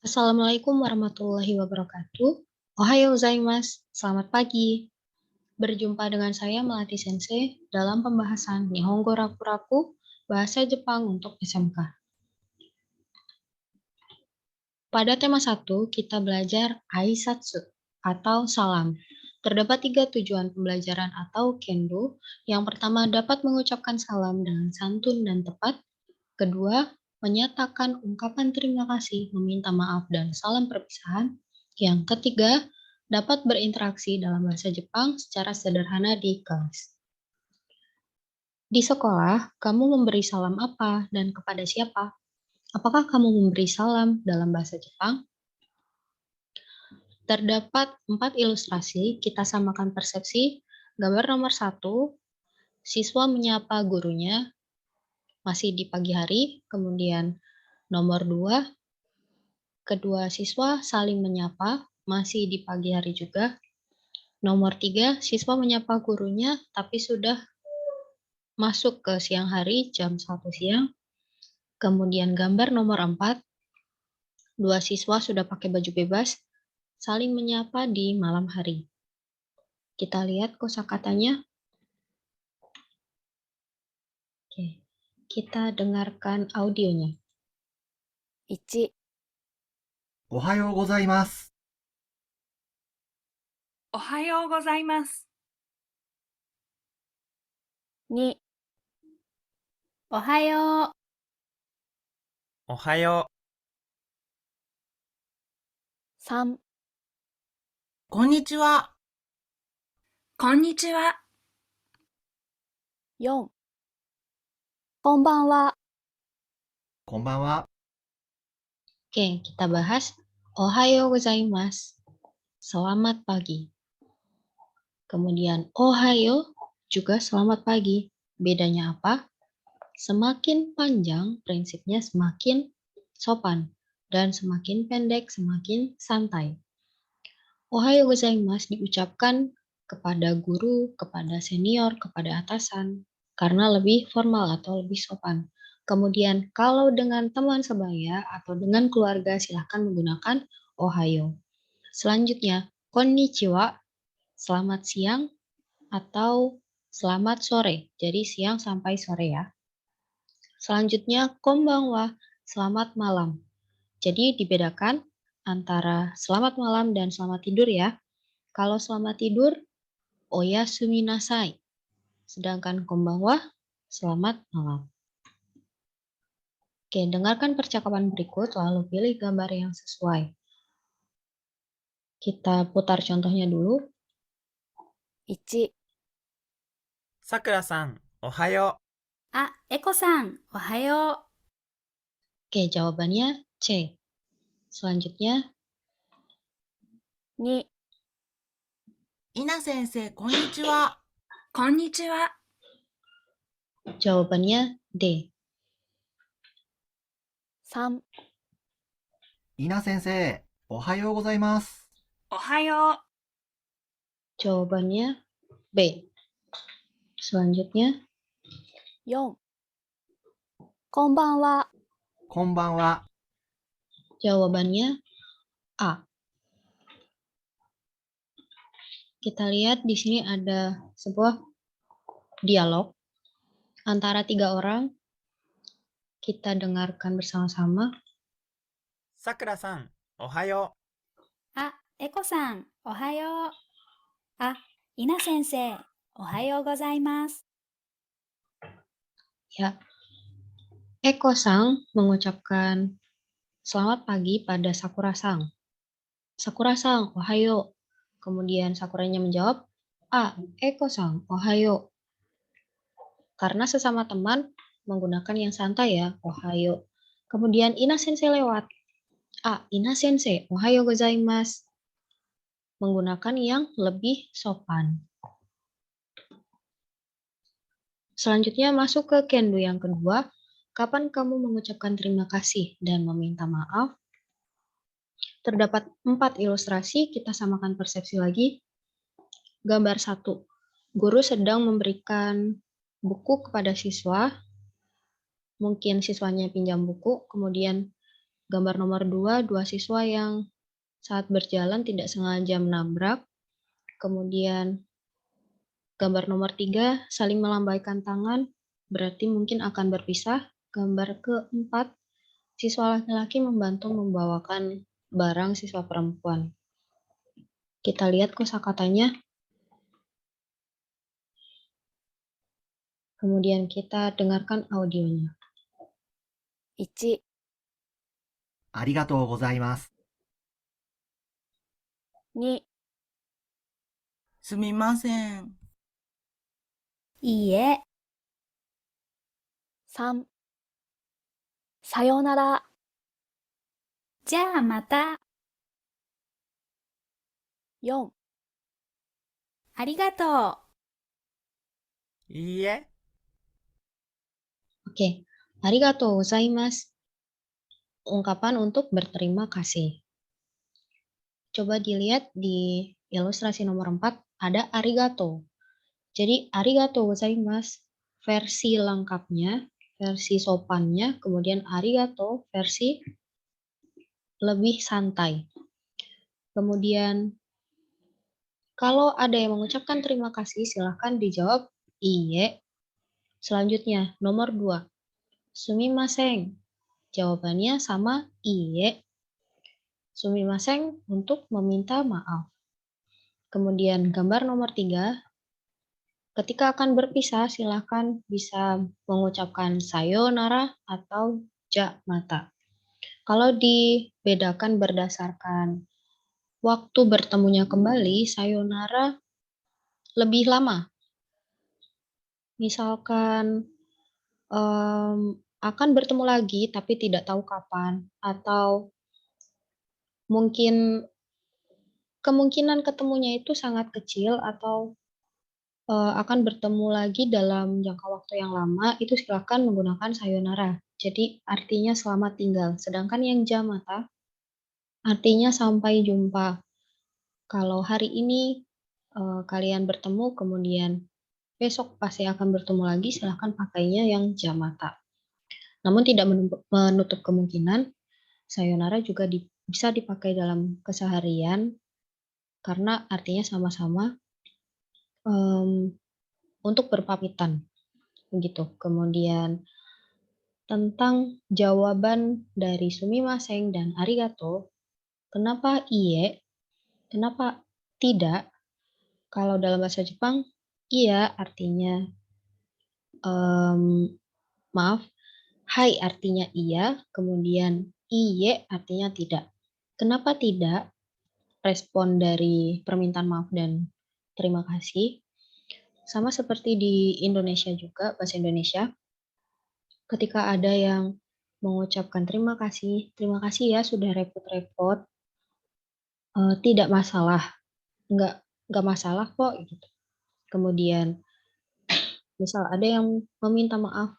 Assalamualaikum warahmatullahi wabarakatuh. Ohayo gozaimasu. Selamat pagi. Berjumpa dengan saya Melati Sensei dalam pembahasan Nihongo Raku-Raku, bahasa Jepang untuk SMK. Pada tema 1, kita belajar aisatsu atau salam. Terdapat 3 tujuan pembelajaran atau kendo. Yang pertama, dapat mengucapkan salam dengan santun dan tepat. Kedua, menyatakan ungkapan terima kasih, meminta maaf, dan salam perpisahan. Yang ketiga, dapat berinteraksi dalam bahasa Jepang secara sederhana di kelas. Di sekolah, kamu memberi salam apa dan kepada siapa? Apakah kamu memberi salam dalam bahasa Jepang? Terdapat 4 ilustrasi, kita samakan persepsi. Gambar nomor 1, siswa menyapa gurunya, masih di pagi hari. Kemudian nomor 2, kedua siswa saling menyapa, masih di pagi hari juga. Nomor 3, siswa menyapa gurunya, tapi sudah masuk ke siang hari, jam 1 siang. Kemudian gambar nomor 4, dua siswa sudah pakai baju bebas, saling menyapa di malam hari. Kita lihat kosakatanya. Oke, kita dengarkan audionya. 1、おはようございます。おはようございます。2、おはよう、おはよ3、こんにちは。こんにちは。4、こんばんは。こんばんは。Oke, kita bahas Ohayo gozaimasu. Selamat pagi. Kemudian Ohayo juga selamat pagi. Bedanya apa? Semakin panjang, prinsipnya semakin sopan. Dan semakin pendek, semakin santai. Ohayo gozaimasu diucapkan kepada guru, kepada senior, kepada atasan. Karena lebih formal atau lebih sopan. Kemudian kalau dengan teman sebaya atau dengan keluarga silahkan menggunakan Ohayo. Selanjutnya, konnichiwa, selamat siang atau selamat sore. Jadi siang sampai sore ya. Selanjutnya, konbanwa, selamat malam. Jadi dibedakan antara selamat malam dan selamat tidur ya. Kalau selamat tidur, oyasumi nasai. Sedangkan konbanwa, selamat malam. Oke, dengarkan percakapan berikut lalu pilih gambar yang sesuai. Kita putar contohnya dulu. 1、う。さくらさん、おはよあ、エコさん、おはよ Oke, jawabannya C. Selanjutnya, う。2、稲先生、こんにちは。こんにちは。 jawabannya D. 3、稲先生、おはようございます。おはよう。 Jawabannya B. Selanjutnya, 4、こんばんは。こんばんは。 jawabannya A. Kita lihat di sini ada sebuah dialog antara 3 orang. Kita dengarkan bersama-sama. う。さくらさん、おはよあ、エコさん、おはよう。あ、イナ先生、おはようございます。 Ya, Eko-sang mengucapkan selamat pagi pada Sakura-sang. Sakura-sang, ohayo. Kemudian Sakuranya menjawab, Eko-sang, ohayo. Karena sesama teman menggunakan yang santai ya, ohayo. Kemudian Ina Sensei lewat. Ina Sensei, ohayo gozaimasu. Menggunakan yang lebih sopan. Selanjutnya masuk ke kendo yang kedua. Kapan kamu mengucapkan terima kasih dan meminta maaf? Terdapat 4 ilustrasi, kita samakan persepsi lagi. Gambar 1. Guru sedang memberikan buku kepada siswa, mungkin siswanya pinjam buku, kemudian gambar nomor 2, dua siswa yang saat berjalan tidak sengaja menabrak, kemudian gambar nomor 3, saling melambaikan tangan, berarti mungkin akan berpisah. Gambar keempat, siswa laki-laki membantu membawakan barang siswa perempuan. Kita lihat kosakatanya. Kemudian kita dengarkan audionya. 1、ありがとうございます。 2、すみません。いいえ。3、さようなら。じゃあまた。4、ありがとう。いいえ。 Oke, arigatou gozaimasu. Ungkapan untuk berterima kasih. Coba dilihat di ilustrasi nomor 4, ada arigato. Jadi arigatou gozaimasu versi lengkapnya, versi sopannya, kemudian arigato versi lebih santai. Kemudian kalau ada yang mengucapkan terima kasih, silahkan dijawab iye. Selanjutnya, nomor 2, sumimasen. Jawabannya sama iye. Sumimasen untuk meminta maaf. Kemudian gambar nomor 3, ketika akan berpisah, silahkan bisa mengucapkan sayonara atau ja mata. Kalau dibedakan berdasarkan waktu bertemunya kembali, sayonara lebih lama. Misalkan akan bertemu lagi tapi tidak tahu kapan, atau mungkin kemungkinan ketemunya itu sangat kecil, atau akan bertemu lagi dalam jangka waktu yang lama, itu silakan menggunakan sayonara. Jadi artinya selamat tinggal. Sedangkan yang jamata artinya sampai jumpa. Kalau hari ini kalian bertemu, kemudian besok pasti akan bertemu lagi, silahkan pakainya yang jamata. Namun tidak menutup kemungkinan sayonara juga bisa dipakai dalam keseharian karena artinya sama-sama untuk berpamitan, begitu. Kemudian tentang jawaban dari sumimasen dan arigato, kenapa iye, kenapa tidak? Kalau dalam bahasa Jepang, iya artinya maaf, hai artinya iya, kemudian iye artinya tidak. Kenapa tidak? Respon dari permintaan maaf dan terima kasih sama seperti di Indonesia juga, bahasa Indonesia. Ketika ada yang mengucapkan terima kasih ya sudah repot-repot, tidak masalah, nggak masalah kok gitu. Kemudian misal ada yang meminta maaf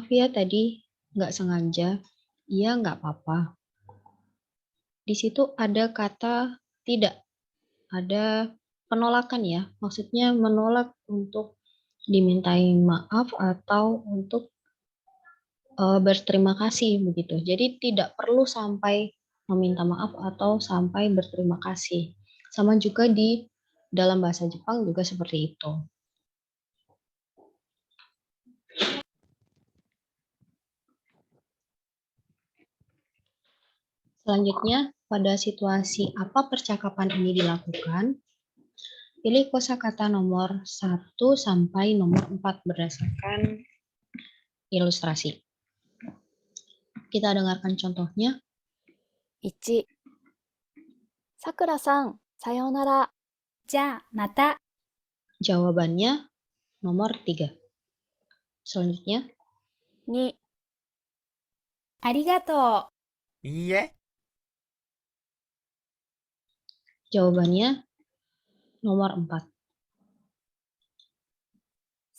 ya tadi nggak sengaja, iya nggak apa-apa. Di situ ada kata tidak, ada penolakan ya, maksudnya menolak untuk dimintai maaf atau untuk berterima kasih begitu. Jadi tidak perlu sampai meminta maaf atau sampai berterima kasih. Sama juga di dalam bahasa Jepang juga seperti itu. Selanjutnya, pada situasi apa percakapan ini dilakukan? Pilih kosakata nomor 1 sampai nomor 4 berdasarkan ilustrasi. Kita dengarkan contohnya. 1、さくらさん、さようなら。じゃあまた。 Jawabannya nomor 3. Selanjutnya. 2、ありがとう。いいえ。 Jawabannya nomor 4.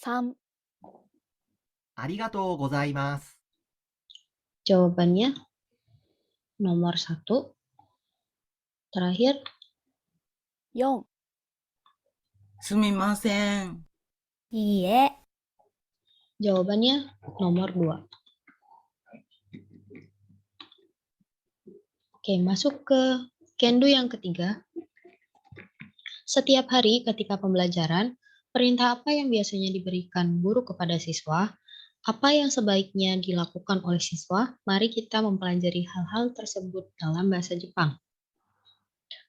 3、ありがとうございます。 Jawabannya nomor 1. Terakhir. 4、すみません。いいえ。 Jawabannya nomor 2. Oke, masuk ke Kendo yang ketiga. Setiap hari ketika pembelajaran, perintah apa yang biasanya diberikan guru kepada siswa? Apa yang sebaiknya dilakukan oleh siswa? Mari kita mempelajari hal-hal tersebut dalam bahasa Jepang.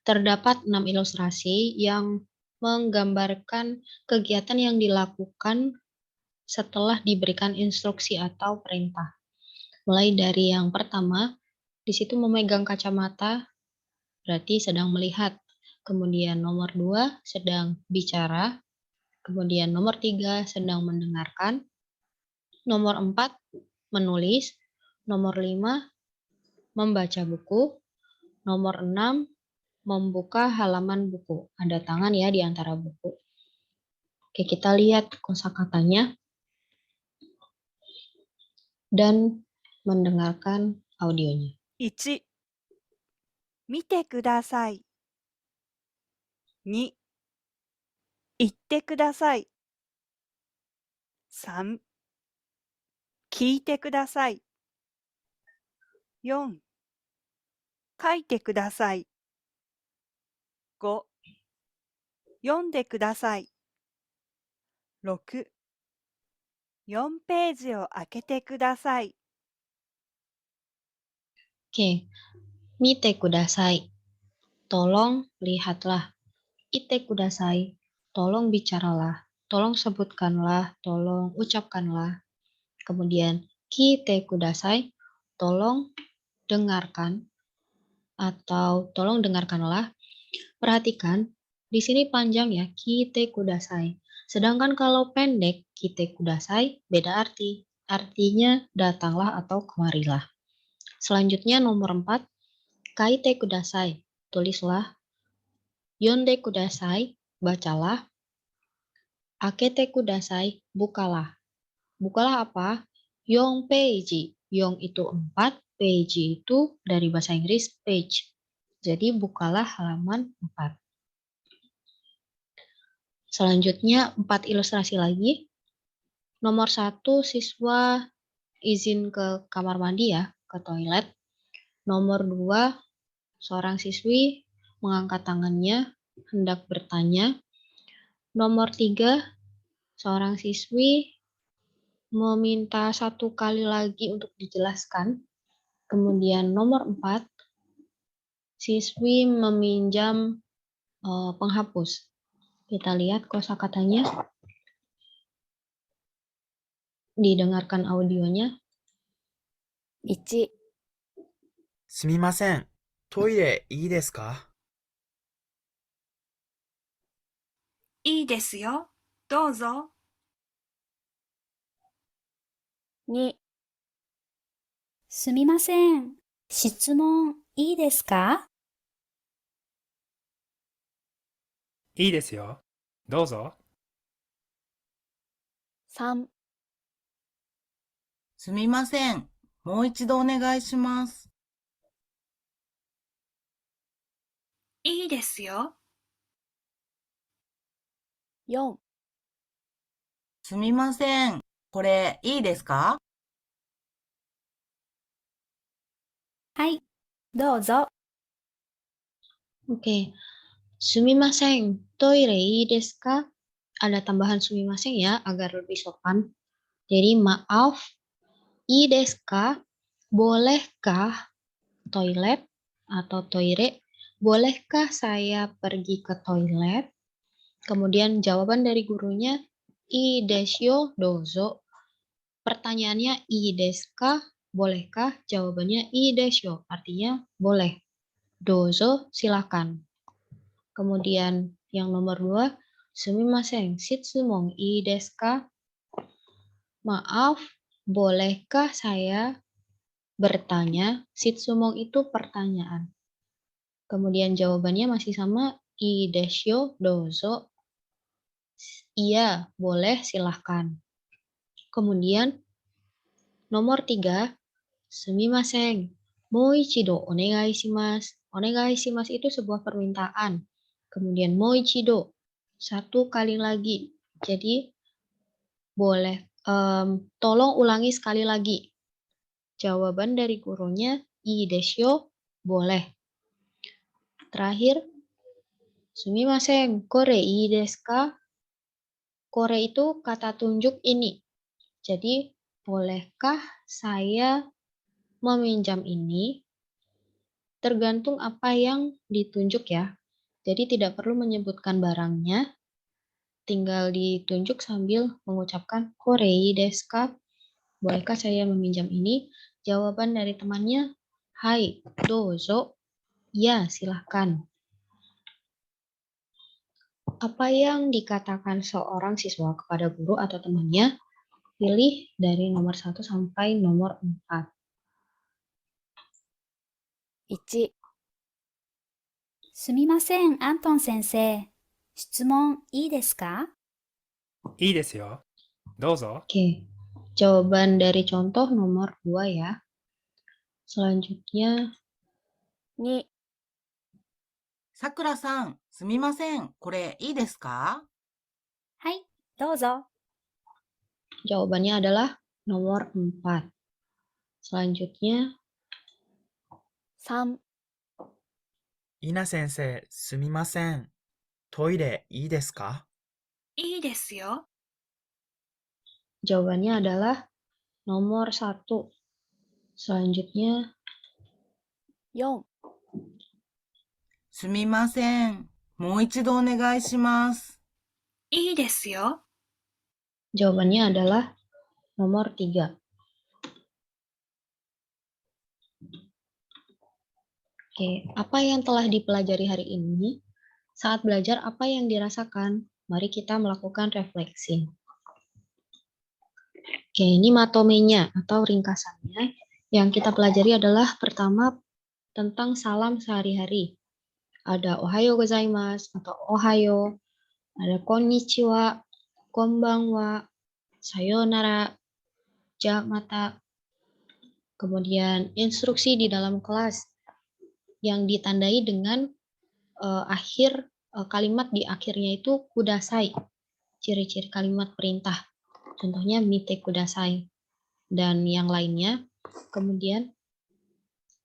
Terdapat 6 ilustrasi yang menggambarkan kegiatan yang dilakukan setelah diberikan instruksi atau perintah. Mulai dari yang pertama, di situ memegang kacamata, berarti sedang melihat. Kemudian nomor 2 sedang bicara. Kemudian nomor 3 sedang mendengarkan. Nomor 4 menulis. Nomor 5 membaca buku. Nomor 6 membuka halaman buku. Ada tangan ya di antara buku. Oke, kita lihat kosakatanya dan mendengarkan audionya. 1、見てください。2、言ってください。3、聞いてください。4、書いてください。5、読んでください。6、4ページを開けてください。 Oke, mite kudasai. Tolong lihatlah. Ite kudasai. Tolong bicaralah. Tolong sebutkanlah. Tolong ucapkanlah. Kemudian kite kudasai. Tolong dengarkan atau tolong dengarkanlah. Perhatikan, di sini panjang ya, kite kudasai. Sedangkan kalau pendek, kite kudasai, beda arti. Artinya datanglah atau kemarilah. Selanjutnya nomor 4, kaite kudasai, tulislah. Yonde kudasai, bacalah. Akete kudasai, bukalah. Bukalah apa? Yong peiji. Yong itu 4, peiji itu dari bahasa Inggris page. Jadi bukalah halaman 4. Selanjutnya 4 ilustrasi lagi. Nomor 1, siswa izin ke kamar mandi ya, ke toilet. Nomor 2, seorang siswi mengangkat tangannya hendak bertanya. Nomor 3, seorang siswi meminta 1 kali lagi untuk dijelaskan. Kemudian nomor 4, siswi meminjam penghapus. Kita lihat kosakatanya. Didengarkan audionya. 1、すみません。トイレいいですか？いいですよ。どうぞ。2、すみません。質問いいですか？いいですよ。どうぞ。3、すみません。もう一度お願いします。いいですよ。4、すみません。これいいですか？はい、どうぞ。 Oke. Sumimasen, toire ii desu ka? Ada tambahan sumimasen ya, agar lebih sopan. Jadi maaf, ii desu ka? Bolehkah toilet atau toire? Bolehkah saya pergi ke toilet? Kemudian jawaban dari gurunya, ii desu yo dozo. Pertanyaannya, ii desu ka? Bolehkah? Jawabannya ii desu yo, artinya boleh. Dozo, silakan. Kemudian yang nomor 2, sumimasen, shitsumon ii desu ka? Maaf, bolehkah saya bertanya? Shitsumon itu pertanyaan. Kemudian jawabannya masih sama, ii desu yo dozo. Iya, boleh, silahkan. Kemudian nomor 3, sumimasen, mou ichido onegai shimasu. Onegai shimasu itu sebuah permintaan. Kemudian mou ichido, 1 kali lagi. Jadi boleh tolong ulangi sekali lagi. Jawaban dari gurunya ii desu yo boleh. Terakhir, sumimasen, kore ii desu ka? Kore itu kata tunjuk ini. Jadi, bolehkah saya meminjam ini? Tergantung apa yang ditunjuk ya. Jadi tidak perlu menyebutkan barangnya, tinggal ditunjuk sambil mengucapkan korei desu ka? Bolehkah saya meminjam ini? Jawaban dari temannya, hai, dozo. Ya, silahkan. Apa yang dikatakan seorang siswa kepada guru atau temannya? Pilih dari nomor 1 sampai nomor 4. 1、すみません、アントン先生。質問いいですか？いいですよ。どうぞ。 Oke, jawaban dari contoh nomor 2 ya. Selanjutnya, 2、さくらさん、すみません。これいいですか？はい、どうぞ。 jawabannya adalah nomor 4. Selanjutnya, 3、稲先生、すみません。トイレいいですか？いいですよ。 jawabannya adalah nomor 1. Selanjutnya, 4、すみません。もう一度お願いします。いいですよ。 jawabannya adalah nomor 3. Oke, apa yang telah dipelajari hari ini? Saat belajar, apa yang dirasakan? Mari kita melakukan refleksi. Oke, ini matomenya atau ringkasannya. Yang kita pelajari adalah pertama tentang salam sehari-hari. Ada ohayo gozaimasu atau ohayo, ada konnichiwa, konbanwa, sayonara, ja mata. Kemudian instruksi di dalam kelas yang ditandai dengan kalimat di akhirnya itu kudasai. Ciri-ciri kalimat perintah. Contohnya mite kudasai dan yang lainnya. Kemudian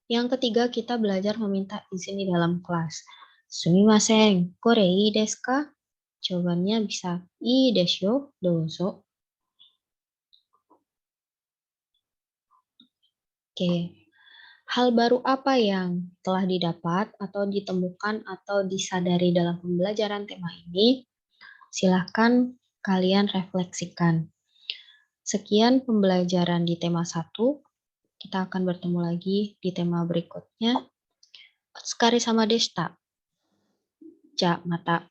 yang ketiga kita belajar meminta izin di dalam kelas. Sumimasen, kore ii desu ka? Jawabannya bisa ii desu yo, dozo. Oke. Hal baru apa yang telah didapat atau ditemukan atau disadari dalam pembelajaran tema ini? Silahkan kalian refleksikan. Sekian pembelajaran di tema 1. Kita akan bertemu lagi di tema berikutnya. Otsukare sama deshita. Ja, mata.